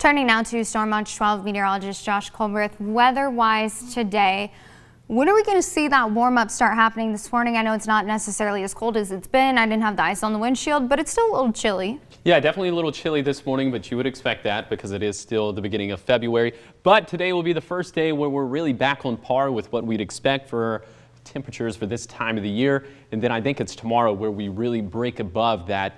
Turning now to Storm Watch 12 meteorologist Josh Colbert. Weather-wise today, when are we going to see that warm-up start happening this morning? I know it's not necessarily as cold as it's been. I didn't have the ice on the windshield, but it's still a little chilly. Yeah, definitely a little chilly this morning, but you would expect that because it is still the beginning of February. But today will be the first day where we're really back on par with what we'd expect for temperatures for this time of the year. And then I think it's tomorrow where we really break above that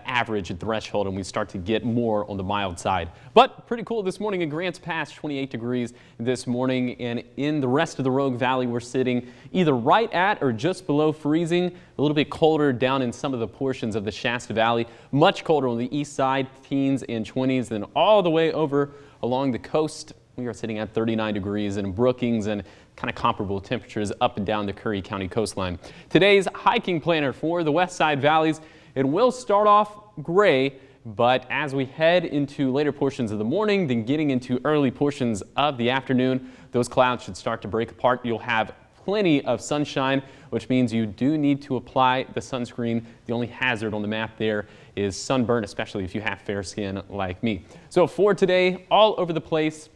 average threshold and we start to get more on the mild side. But pretty cool this morning in Grants Pass, 28 degrees this morning. And in the rest of the Rogue Valley, we're sitting either right at or just below freezing. A little bit colder down in some of the portions of the Shasta Valley. Much colder on the east side, teens and 20s. Then all the way over along the coast, we are sitting at 39 degrees in Brookings and kind of comparable temperatures up and down the Curry County coastline. Today's hiking planner for the west side valleys. It will start off gray, but as we head into later portions of the morning, then getting into early portions of the afternoon, those clouds should start to break apart. You'll have plenty of sunshine, which means you do need to apply the sunscreen. The only hazard on the map there is sunburn, especially if you have fair skin like me. So for today, all over the place,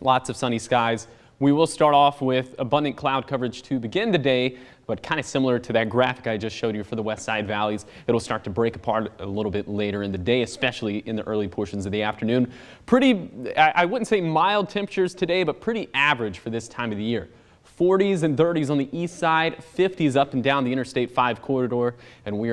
lots of sunny skies. We will start off with abundant cloud coverage to begin the day, but kind of similar to that graphic I just showed you for the west side valleys. It'll start to break apart a little bit later in the day, especially in the early portions of the afternoon. Pretty, I wouldn't say mild temperatures today, but pretty average for this time of the year. 40s and 30s on the east side, 50s up and down the Interstate 5 corridor, and we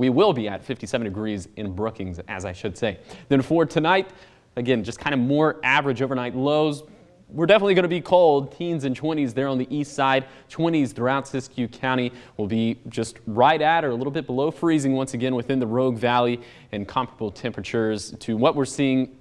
will be at 57 degrees in Brookings, as I should say. Then for tonight, again, just kind of more average overnight lows. We're definitely going to be cold, teens and 20s there on the east side. 20s throughout Siskiyou County will be just right at or a little bit below freezing once again within the Rogue Valley, and comparable temperatures to what we're seeing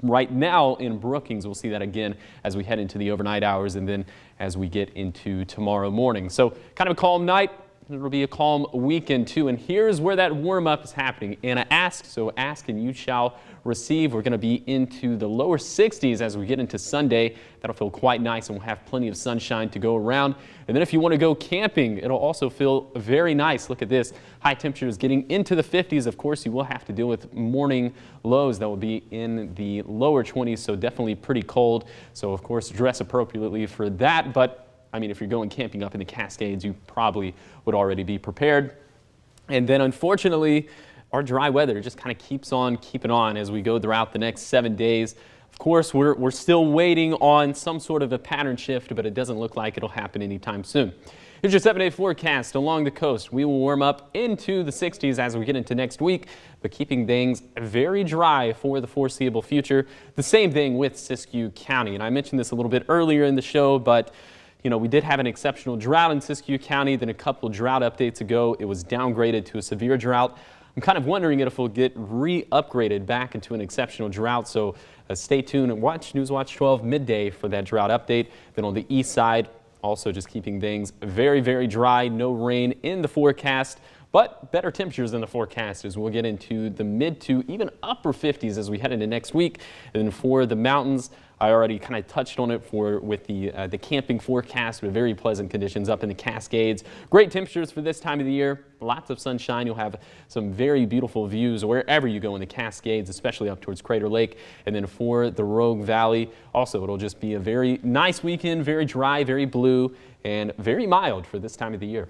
right now in Brookings. We'll see that again as we head into the overnight hours and then as we get into tomorrow morning. So kind of a calm night. It'll be a calm weekend too, and here's where that warm-up is happening. Anna asks, so ask and you shall receive. We're going to be into the lower 60s as we get into Sunday. That'll feel quite nice, and we'll have plenty of sunshine to go around. And then if you want to go camping, it'll also feel very nice. Look at this. High temperatures getting into the 50s. Of course, you will have to deal with morning lows that will be in the lower 20s, so definitely pretty cold. So, of course, dress appropriately for that. But I mean, if you're going camping up in the Cascades, you probably would already be prepared. And then, unfortunately, our dry weather just kind of keeps on keeping on as we go throughout the next 7 days. Of course, we're still waiting on some sort of a pattern shift, but it doesn't look like it'll happen anytime soon. Here's your 7-day forecast along the coast. We will warm up into the 60s as we get into next week, but keeping things very dry for the foreseeable future. The same thing with Siskiyou County. And I mentioned this a little bit earlier in the show, but you know, we did have an exceptional drought in Siskiyou County. Then a couple drought updates ago, it was downgraded to a severe drought. I'm kind of wondering if it'll get re-upgraded back into an exceptional drought. So stay tuned and watch Newswatch 12 midday for that drought update. Then on the east side, also just keeping things very, very dry. No rain in the forecast, but better temperatures in the forecast as we'll get into the mid to even upper 50s as we head into next week. And then for the mountains, I already kind of touched on it with the camping forecast with very pleasant conditions up in the Cascades. Great temperatures for this time of the year. Lots of sunshine. You'll have some very beautiful views wherever you go in the Cascades, especially up towards Crater Lake. And then for the Rogue Valley, also it'll just be a very nice weekend, very dry, very blue, and very mild for this time of the year.